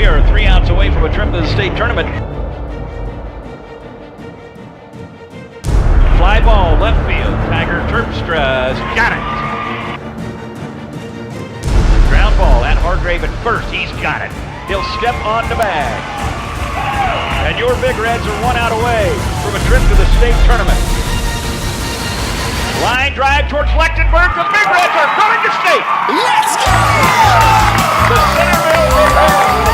We are 3 outs away from a trip to the state tournament. Fly ball, left field. Tiger Terpstra got it. Ground ball at Hargrave at first. He's got it. He'll step on the bag. And your Big Reds are 1 out away from a trip to the state tournament. Line drive towards Lechtenberg. The Big Reds are going to state. Let's go! The Centerville Big Reds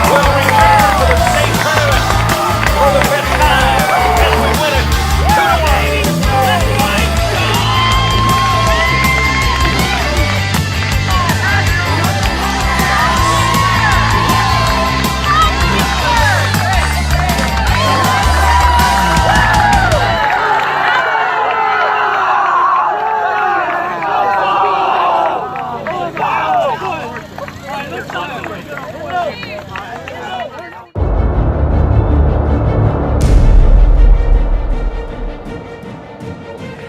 will return to the state tournament for the 5th time as we win it 2-1.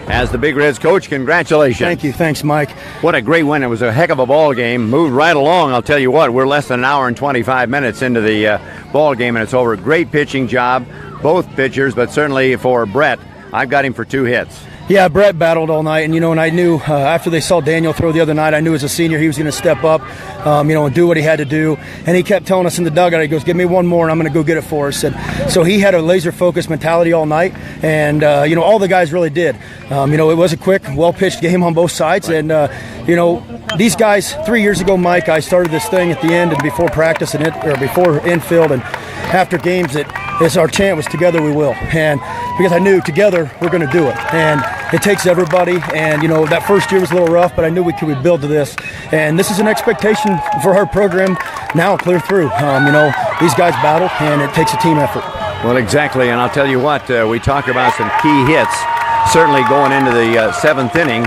As the Big Reds coach, congratulations. Thank you. Thanks, Mike. What a great win. It was a heck of a ball game. Moved right along. I'll tell you what, we're less than an hour and 25 minutes into the ball game, and it's over. Great pitching job, both pitchers, but certainly for Brett, I've got him for 2 hits. Yeah, Brett battled all night, and I knew after they saw Daniel throw the other night, I knew as a senior he was going to step up, and do what he had to do. And he kept telling us in the dugout, he goes, "Give me one more, and I'm going to go get it for us." And so he had a laser-focused mentality all night, and all the guys really did. It was a quick, well-pitched game on both sides, and these guys 3 years ago, Mike, I started this thing at the end and before practice or before infield and after games that our chant was "Together we will," and because I knew together we're going to do it, and it takes everybody. And that first year was a little rough, but I knew we could build to this, and this is an expectation for our program now clear through. These guys battle, and it takes a team effort. Well, exactly, and I'll tell you what, we talk about some key hits, certainly going into the 7th inning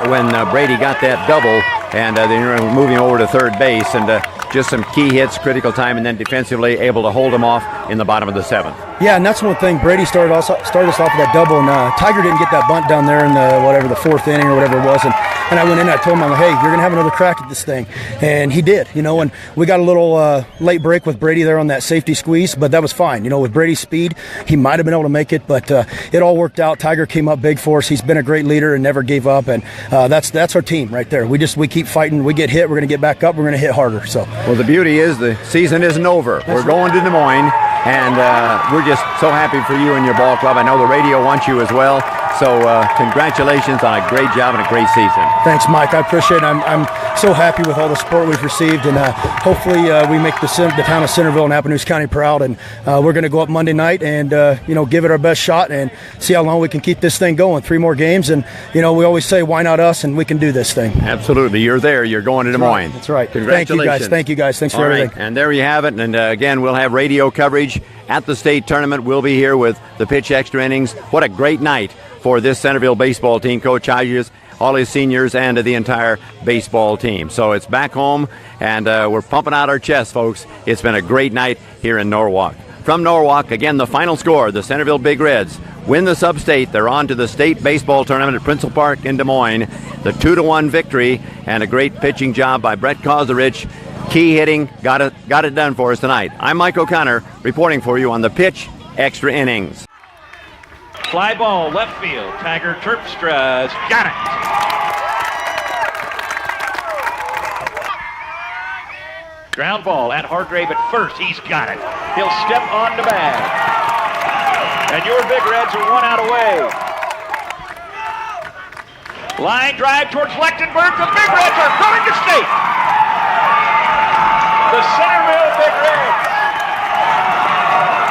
when Brady got that double, and they were moving over to third base, and just some key hits, critical time, and then defensively able to hold them off in the bottom of the 7th. Yeah, and that's one thing. Brady started us off with that double, and Tiger didn't get that bunt down there in the 4th inning or whatever it was. And I went in and I told him, I'm like, "Hey, you're going to have another crack at this thing." And he did, and we got a little late break with Brady there on that safety squeeze, but that was fine. With Brady's speed, he might have been able to make it, but it all worked out. Tiger came up big for us. He's been a great leader and never gave up, and that's our team right there. We keep fighting. We get hit, we're going to get back up, we're going to hit harder. So. Well, the beauty is the season isn't over. We're going to Des Moines, and we're just so happy for you and your ball club. I know the radio wants you as well. So congratulations on a great job and a great season. Thanks, Mike. I appreciate it. I'm so happy with all the support we've received, and hopefully we make the town of Centerville and Appanoose County proud. And we're going to go up Monday night and give it our best shot and see how long we can keep this thing going. 3 more games, and we always say, why not us? And we can do this thing. Absolutely. You're there. You're going to Des Moines. That's right. Congratulations. Thank you guys. Thanks for everything. And there you have it. And again, we'll have radio coverage at the state tournament. We'll be here with the Pitch Extra Innings. What a great night for this Centerville baseball team. Coach Hodges, all his seniors, and the entire baseball team. So it's back home, and we're pumping out our chests, folks. It's been a great night here in Norwalk. From Norwalk, again, the final score, the Centerville Big Reds win the sub-state. They're on to the state baseball tournament at Princeton Park in Des Moines. The 2-1 victory, and a great pitching job by Brett Kozarich. Key hitting, got it done for us tonight. I'm Mike O'Connor, reporting for you on the Pitch Extra Innings. Fly ball, left field. Tiger Terpstra got it. Ground ball at Hargrave at first. He's got it. He'll step on the bag. And your Big Reds are 1 out away. Line drive towards Lechtenberg. The Big Reds are going to state. The Centerville Big Reds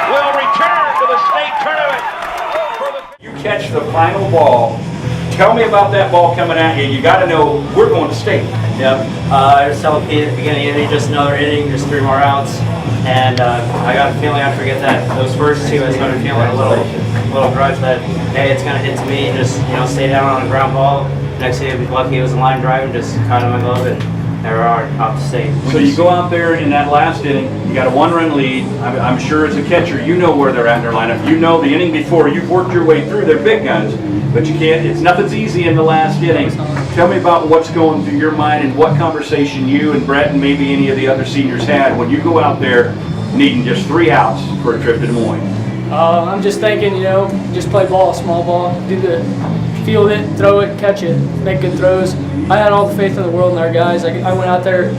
will return to the state tournament. You catch the final ball. Tell me about that ball coming at you. You got to know we're going to state. Yep. I was telling Pete at the beginning of the inning, just another inning, just 3 more outs. And I got a feeling after we get those first 2, I started feeling a little grudge that, hey, it's going to hit to me. Just, stay down on a ground ball. Next thing, I'd be lucky it was a line drive and just caught in my glove, and there we are, off the state. So you go out there in that last inning, you got a 1-run lead. I'm sure as a catcher, you know where they're at in their lineup. You know the inning before, you've worked your way through their big guns, but you can't, nothing's easy in the last inning. Tell me about what's going through your mind and what conversation you and Brett and maybe any of the other seniors had when you go out there needing just 3 outs for a trip to Des Moines. I'm just thinking, just play ball, small ball, field it, throw it, catch it, make good throws. I had all the faith in the world in our guys. I went out there.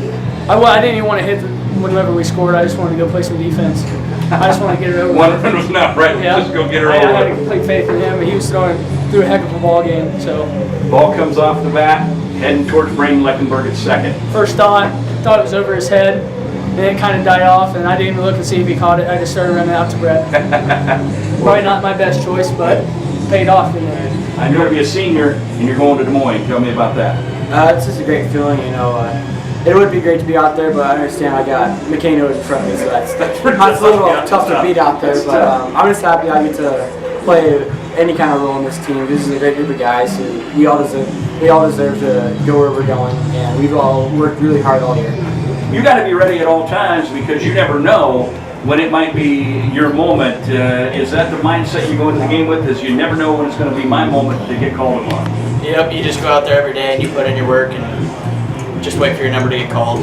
I didn't even want to hit whenever we scored. I just wanted to go play some defense. I just wanted to get it over. One run was enough, right? Yeah. Just go get her I over. had complete faith in him. He was threw a heck of a ball game. So Ball comes off the bat, heading towards Braden Leckenberg at second. first thought it was over his head. Then it kind of died off, and I didn't even look and see if he caught it. I just started running out to Brett. Probably not my best choice, but paid off in the end. I know to be a senior and you're going to Des Moines. Tell me about that. It's just a great feeling, it would be great to be out there, but I understand I got McCain in front of me, so that's a little tough to beat out there. But I'm just happy I get to play any kind of role in this team. This is a great group of guys who we all deserve to go where we're going, and we've all worked really hard all year. You got to be ready at all times because you never know when it might be your moment. Is that the mindset you go into the game with? Is you never know when it's going to be my moment to get called upon? Yep, you just go out there every day and you put in your work and just wait for your number to get called.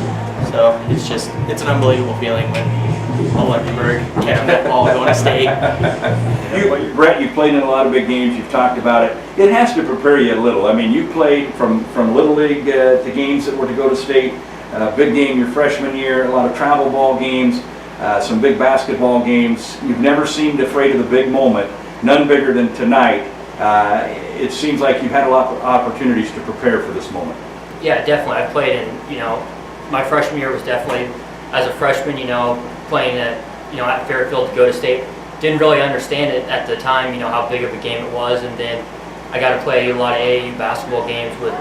So it's an unbelievable feeling when Leckenberg catching that ball going to state. Brett, you played in a lot of big games. You've talked about it. It has to prepare you a little. I mean, you played from Little League to games that were to go to state. Big game your freshman year, a lot of travel ball games, some big basketball games. You've never seemed afraid of the big moment, none bigger than tonight. It seems like you've had a lot of opportunities to prepare for this moment. Yeah, definitely. I played in, my freshman year was definitely, as a freshman, playing at Fairfield to go to state. Didn't really understand it at the time, how big of a game it was. And then I got to play a lot of AAU basketball games with,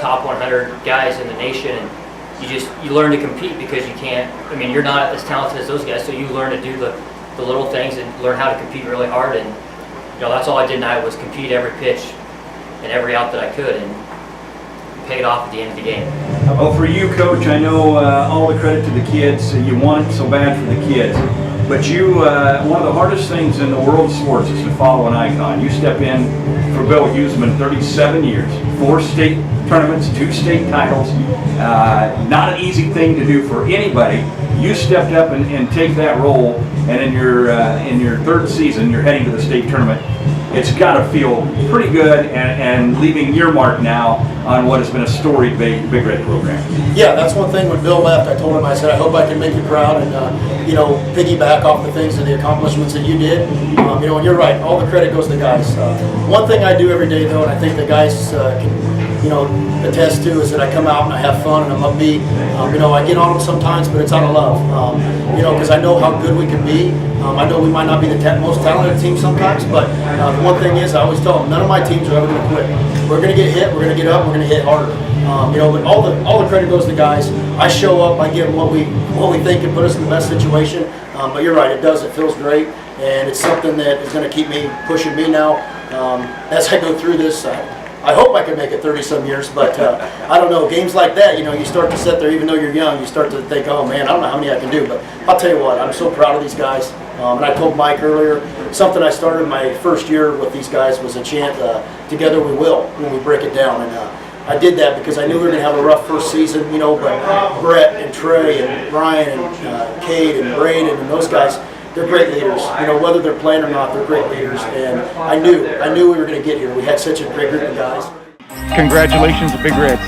top 100 guys in the nation. And you learn to compete because you're not as talented as those guys. So you learn to do the little things and learn how to compete really hard. And, that's all I did tonight was compete every pitch and every out that I could. And paid off at the end of the game. Well, for you, Coach, I know all the credit to the kids. You want it so bad for the kids. But one of the hardest things in the world of sports is to follow an icon. You step in for Bill Huseman, 37 years, 4 state tournaments, 2 state titles. Not an easy thing to do for anybody. You stepped up and take that role, and in your 3rd season, you're heading to the state tournament. It's got to feel pretty good and leaving your mark now on what has been a storied Big Red program. Yeah, that's one thing. When Bill left, I told him, I said, I hope I can make you proud and, piggyback off the things and the accomplishments that you did. And you're right, all the credit goes to the guys. One thing I do every day, though, and I think the guys can, attest to, is that I come out and I have fun and I'm upbeat. I get on them sometimes, but it's out of love. Because I know how good we can be. I know we might not be the most talented team sometimes, but the one thing is, I always tell them, none of my teams are ever going to quit. We're going to get hit, we're going to get up, we're going to hit harder. But all the credit goes to the guys. I show up, I give them what we think can put us in the best situation. But you're right, it does. It feels great, and it's something that is going to keep me pushing me now as I go through this. I hope I can make it 30-some years, but I don't know. Games like that, you start to sit there, even though you're young, you start to think, oh man, I don't know how many I can do. But I'll tell you what, I'm so proud of these guys. And I told Mike earlier, something I started my first year with these guys was a chant, together we will, when we break it down. And I did that because I knew we were going to have a rough first season, but Brett and Trey and Brian and Cade and Braden and those guys, they're great leaders. Whether they're playing or not, they're great leaders. And I knew we were going to get here. We had such a great group of guys. Congratulations, Big Reds.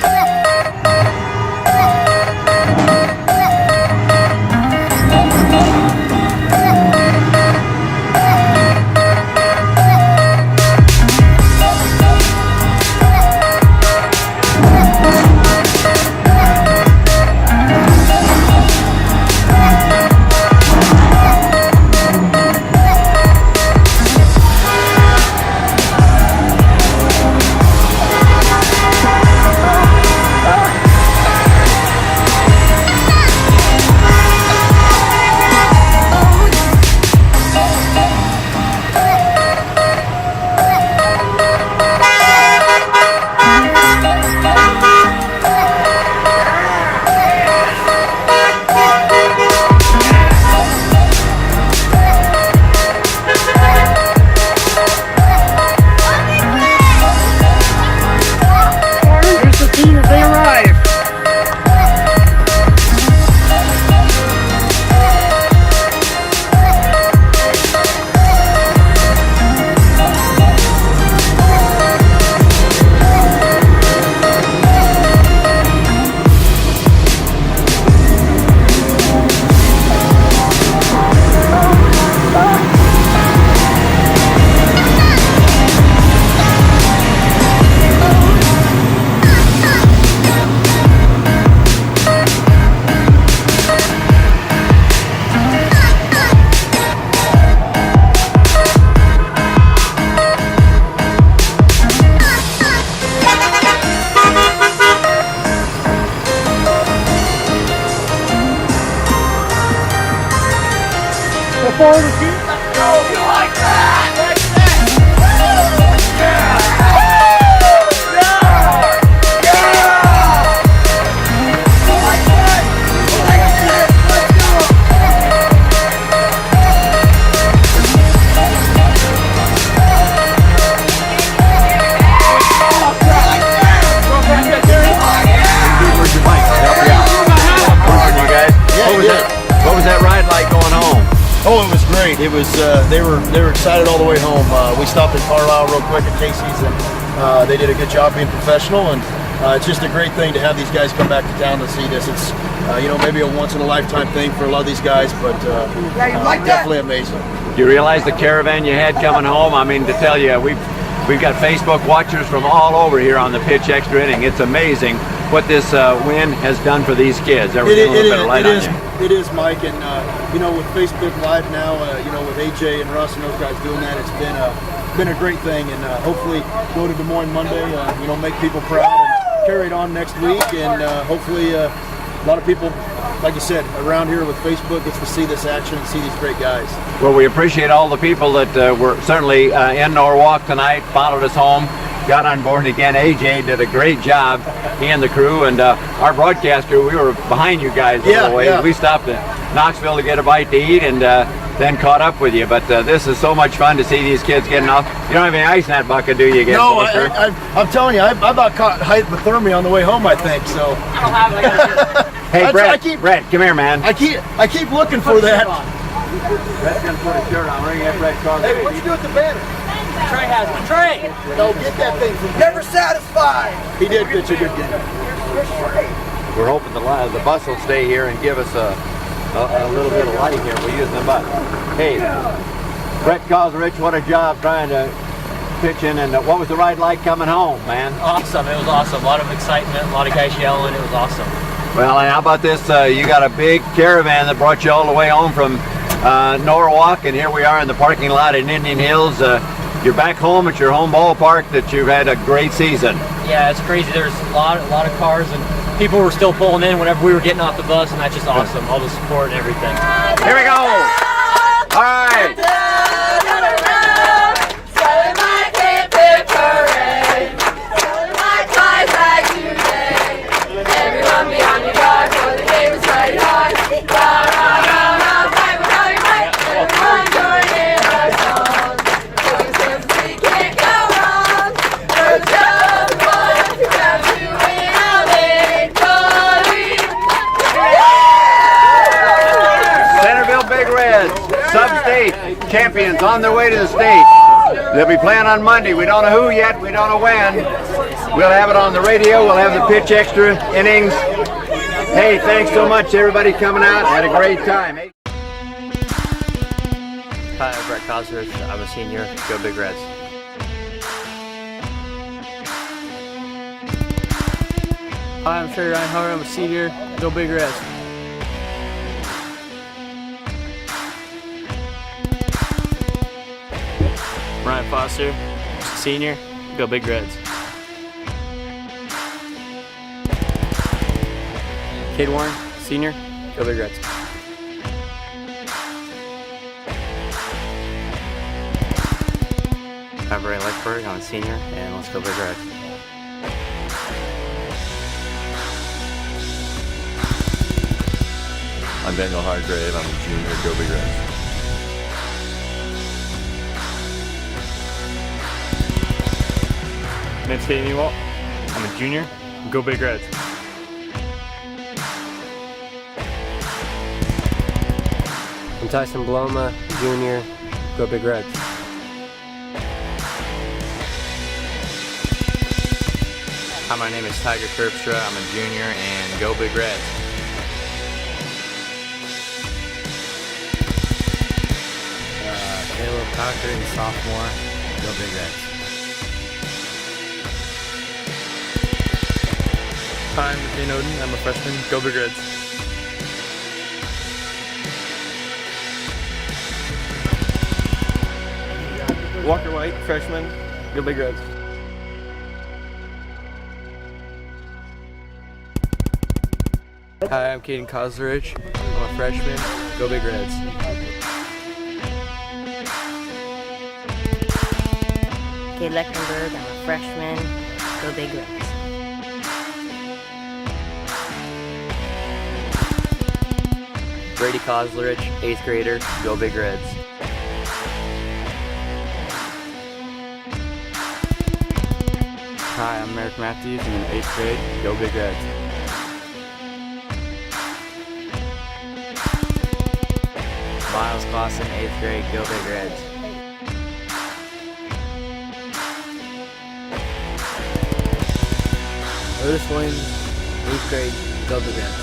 What was that ride like going home? Oh, it was great. It was they were excited all the way home. We stopped in Carlisle real quick at Casey's, and they did a good job being professional. And it's just a great thing to have these guys come back to town to see this. It's maybe a once in a lifetime thing for a lot of these guys, but definitely amazing. Do you realize the caravan you had coming home? I mean, to tell you, we've got Facebook watchers from all over here on the Pitch Extra Inning. It's amazing what this win has done for these kids. It is, Mike, and with Facebook Live now, with AJ and Russ and those guys doing that, it's been a great thing, and hopefully go to Des Moines Monday, make people proud and carry it on next week, and hopefully a lot of people, like you said, around here with Facebook gets to see this action and see these great guys. Well, we appreciate all the people that were certainly in Norwalk tonight, followed us home, got on board again. AJ did a great job, he and the crew, and our broadcaster, we were behind you guys a little ways. We stopped at Knoxville to get a bite to eat and then caught up with you. But this is so much fun to see these kids getting off. You don't have any ice in that bucket, do you? No, I'm telling you, I about caught hypothermia on the way home, I think, so. I don't have it. Hey, Brett, come here, man. I keep looking for that. Brett's going to put a shirt on. We're going to get Brett Carter. Hey, what'd you do with the banner? Trey has one. Trey! No, get that thing from Never satisfied. He did pitch a good game. We're hoping the bus will stay here and give us a little bit of light here. We're using the bus. Hey, Brett Kozarich, what a job trying to pitch in. And what was the ride like coming home, man? Awesome. It was awesome. A lot of excitement, a lot of guys yelling. It was awesome. Well, and how about this? You got a big caravan that brought you all the way home from Norwalk, and here we are in the parking lot in Indian Hills. You're back home at your home ballpark that you've had a great season. Yeah, it's crazy. There's a lot of cars, and people were still pulling in whenever we were getting off the bus, and that's just awesome. All the support and everything. Here we go. All right. Sub-state champions on their way to the state. They'll be playing on Monday. We don't know who yet. We don't know when. We'll have it on the radio. We'll have the Pitch Extra Innings. Hey, thanks so much, everybody, coming out. Had a great time. Hi, I'm Brett Kozarich. I'm a senior. Go Big Reds. Hi, I'm Trey Reinhardt. I'm a senior. Go Big Reds. Ryan Foster, senior. Go Big Reds. Cade Warren, senior. Go Big Reds. I'm Ray Lechberg. I'm a senior, and let's go Big Reds. I'm Daniel Hargrave. I'm a junior. Go Big Reds. Mitch Hayden-Ewalt. I'm a junior. Go Big Reds. I'm Tyson Bloma, junior. Go Big Reds. Hi, my name is Tiger Terpstra. I'm a junior, and go Big Reds. Caleb Cochran, sophomore. Go Big Reds. Hi, I'm McCain Oden. I'm a freshman. Go Big Reds. Walker White, freshman. Go Big Reds. Hi, I'm Caden Kozarich. I'm a freshman. Go Big Reds. Kate Lechtenberg. I'm a freshman. Go Big Reds. Brady Koslerich, 8th grader. Go Big Reds. Hi, I'm Merrick Matthews. I'm in 8th grade. Go Big Reds. Miles Clausen, 8th grade. Go Big Reds. Otis Williams, 8th grade. Go Big Reds.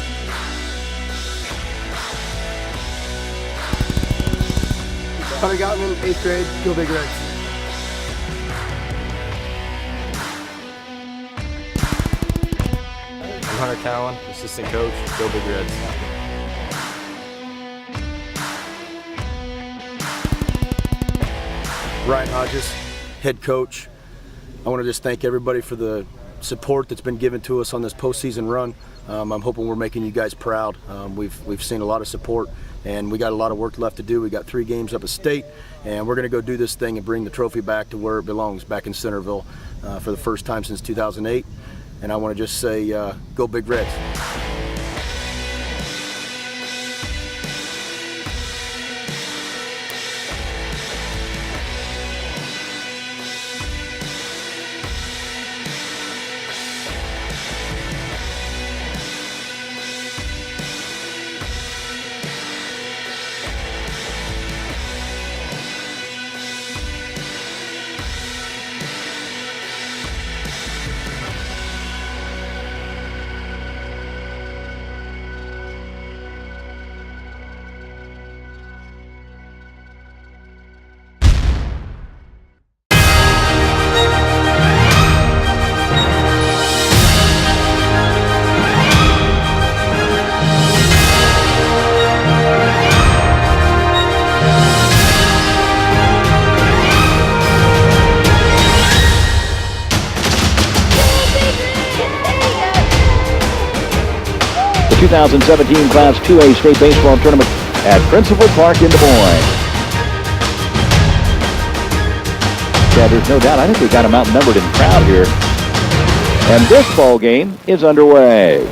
Hunter Gottman, 8th grade. Go Big Reds. I'm Hunter Cowan, assistant coach. Go Big Reds. Ryan Hodges, head coach. I want to just thank everybody for the support that's been given to us on this postseason run. I'm hoping we're making you guys proud. We've seen a lot of support, and we got a lot of work left to do. We got 3 games up at state, and we're going to go do this thing and bring the trophy back to where it belongs, back in Centerville, for the first time since 2008. And I want to just say, go Big Reds. The 2017 Class 2A State Baseball Tournament at Principal Park in Des Moines. Yeah, there's no doubt. I think we got them outnumbered in crowd here. And this ball game is underway.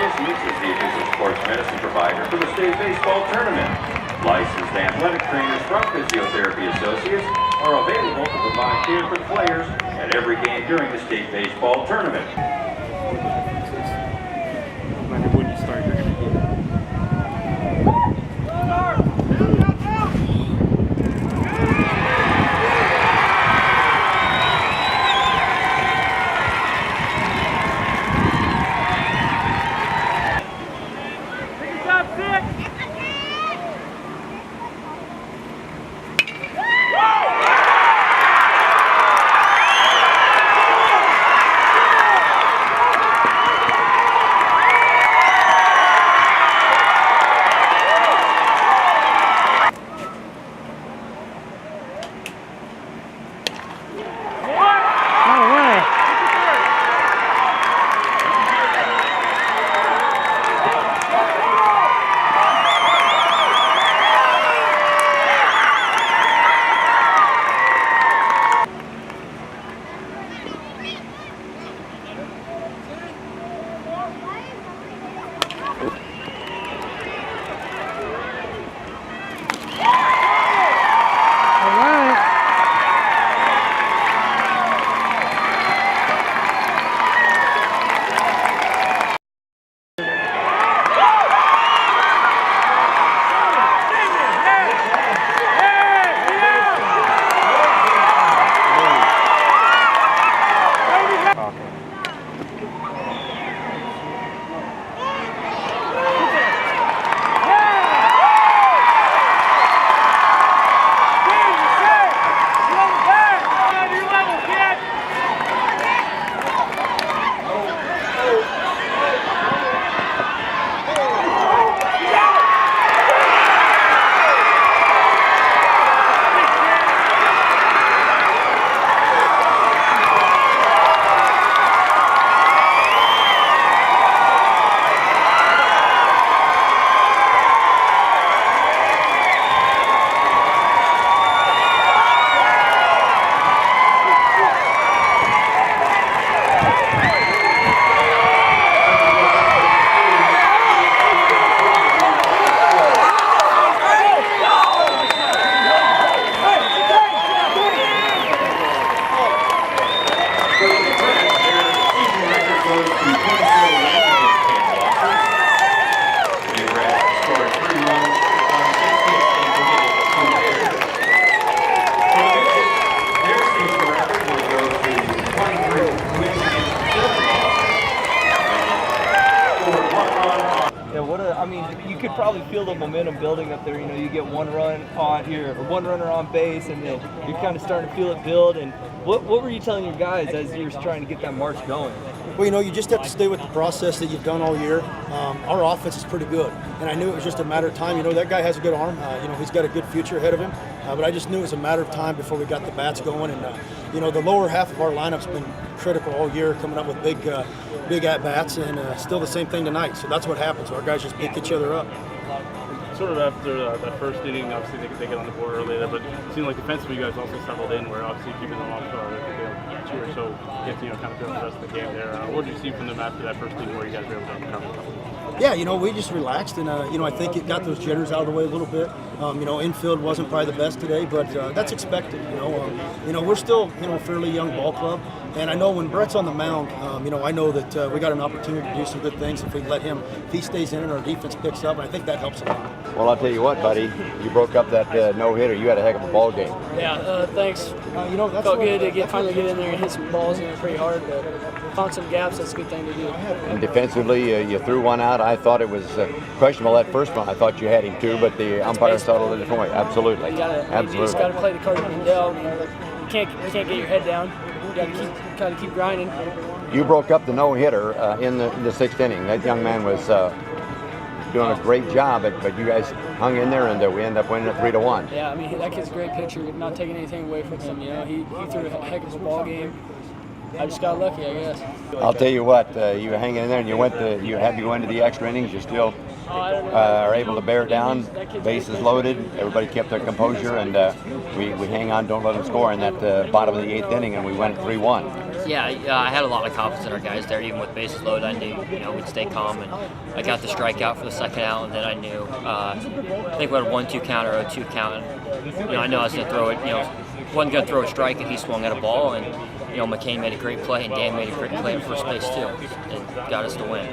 Associates is the official sports medicine provider for the state baseball tournament. Licensed athletic trainers from Physiotherapy Associates are available to provide care for players at every game during the state baseball tournament. When you start, you're going to get it. you could probably feel the momentum building up there. You know, you get one run on here, or one runner on base, and then you're kind of starting to feel it build. And what were you telling your guys as you were trying to get that march going? Well, you know, you just have to stay with the process that you've done all year. Our offense is pretty good, and I knew it was just a matter of time. You know, that guy has a good arm. You know, he's got a good future ahead of him. But I just knew it was a matter of time before we got the bats going. And you know, the lower half of our lineup's been critical all year, coming up with big at bats, and still the same thing tonight. So that's what happens. Our guys just pick each other up. Sort of after that first inning, obviously they get on the board early there, but it seemed like defensively you guys also settled in, where obviously keeping them off two or so gets, you know, kind of throughout the rest of the game there. What did you see from them after that first inning where you guys were able to overcome? Yeah, you know, we just relaxed, and you know, I think it got those jitters out of the way a little bit. You know, infield wasn't probably the best today, but that's expected. You know, we're still, you know, a fairly young ball club, and I know when Brett's on the mound, you know, I know that we got an opportunity to do some good things if we let him. If he stays in and our defense picks up, and I think that helps a lot. Well, I'll tell you what, buddy, you broke up that no-hitter. You had a heck of a ball game. Yeah, thanks. You know, that's felt good to finally get in there and hit some balls, you know, pretty hard, but found some gaps. That's a good thing to do. And defensively, you threw one out. I thought it was questionable that first one. I thought you had him too, but the umpire settled it a different way. Absolutely. You just got to play the card you can dealt. You can't get your head down. You got to keep grinding. You broke up the no-hitter in the sixth inning. That young man was doing a great job, but you guys hung in there, and we ended up winning it 3-1. Yeah, I mean, that kid's a great pitcher. Not taking anything away from him. You know, he threw a heck of a ball game. I just got lucky, I guess. I'll tell you what, you were hanging in there, and you had to go into the extra innings. You still are able to bear down. Bases loaded. Everybody kept their composure, and we hang on, don't let them score in that bottom of the eighth inning, and we went 3-1. Yeah, I had a lot of confidence in our guys there. Even with bases loaded, I knew we'd stay calm, and I got the strikeout for the second out, and then I knew I think we had a 1-2 count or a 2 count, and I know I was going to throw it. Wasn't going to throw a strike, and he swung at a ball, and McCain made a great play, and Dan made a great play at first base too, and got us to win.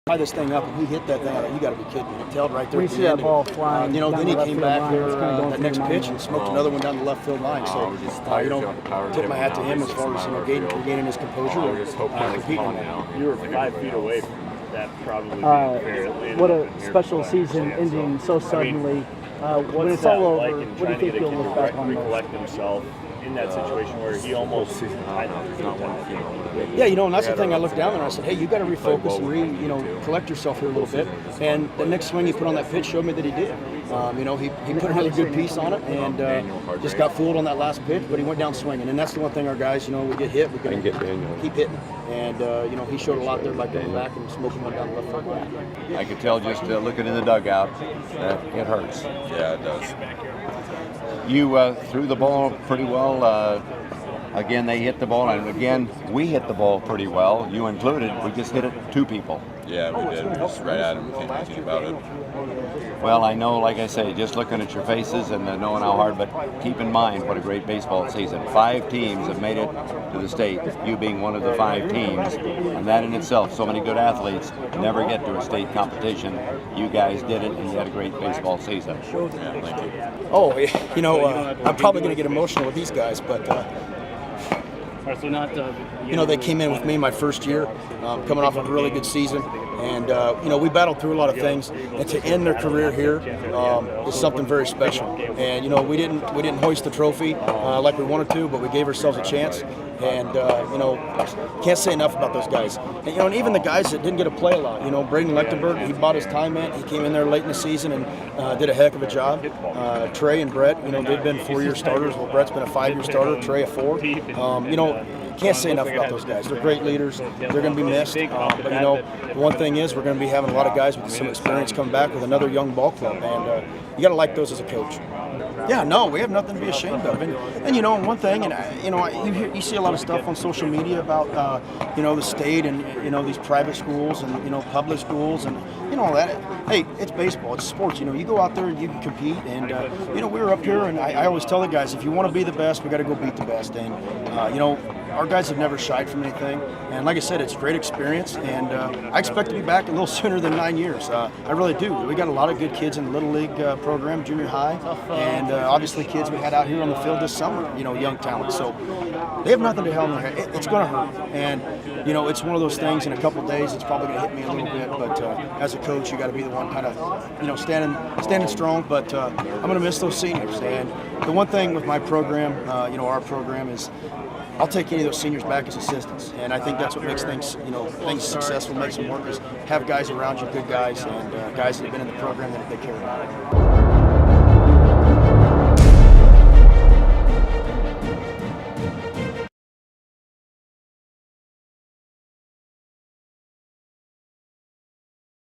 tie this thing up, and he hit that thing. I thought, you got to be kidding me. It tailed right there We at the see that end. ball flying. You know, down then he the left came field back line. here It's kinda going that through next your pitch mind. and smoked another one down the left field line. So, you know, tip my hat to him as far as regaining his composure and competing. You were 5 feet away from that probably. What a special season ending so suddenly. When it's all over, what do you think you'll look back on? Recollect himself in that situation where he almost. Yeah, you know, and that's the thing. I looked down there and I said, hey, you got to refocus and collect yourself here a little bit. And the next swing he put on that pitch showed me that he did. You know, he put another good piece on it and just got fooled on that last pitch, but he went down swinging. And that's the one thing our guys, you know, we get hit, we can keep hitting. And, you know, he showed a lot there by going back and smoking one down the left field. I could tell just looking in the dugout that it hurts. Yeah, it does. You threw the ball pretty well. Again, they hit the ball, and again, we hit the ball pretty well. You included. We just hit it 2 people. Yeah, we did. Just right at him. Can't do anything about it. Well, I know, like I say, just looking at your faces and knowing how hard, but keep in mind what a great baseball season. 5 teams have made it to the state, you being one of the 5 teams, and that in itself, so many good athletes never get to a state competition. You guys did it, and you had a great baseball season. Yeah, thank you. Oh, you know, I'm probably going to get emotional with these guys, but you know, they came in with me my first year, coming off of a really good season, and you know, we battled through a lot of things, and to end their career here is something very special. And you know, we didn't hoist the trophy like we wanted to, but we gave ourselves a chance. And you know, can't say enough about those guys. And you know, and even the guys that didn't get to play a lot. You know, Braden Lechtenberg, he bought his time in. He came in there late in the season and did a heck of a job. Trey and Brett, you know, they've been 4-year starters. Well, Brett's been a 5-year starter. Trey a 4. You know, can't say enough about those guys. They're great leaders. They're going to be missed. But you know, the one thing is we're going to be having a lot of guys with some experience coming back with another young ball club, and you got to like those as a coach. Yeah, no, we have nothing to be ashamed of. And you know, one thing, and you know, you see a lot of stuff on social media about you know, the state and you know, these private schools and you know, public schools and you know all that. Hey, it's baseball, it's sports. You know, you go out there and you can compete. And you know, we were up here, and I always tell the guys, if you want to be the best, we got to go beat the best. And you know, our guys have never shied from anything. And like I said, it's a great experience, and I expect to be back a little sooner than 9 years. I really do. We got a lot of good kids in the Little League program, junior high, and obviously kids we had out here on the field this summer, you know, young talent. So they have nothing to hell in their head. It's going to hurt. And, you know, it's one of those things in a couple of days, it's probably going to hit me a little bit. But as a coach, you got to be the one kind of, you know, standing strong. But I'm going to miss those seniors. And the one thing with my program, you know, our program is, I'll take any of those seniors back as assistants, and I think that's what makes things, you know, things successful, makes them work, is have guys around you, good guys, and guys that have been in the program that they care about.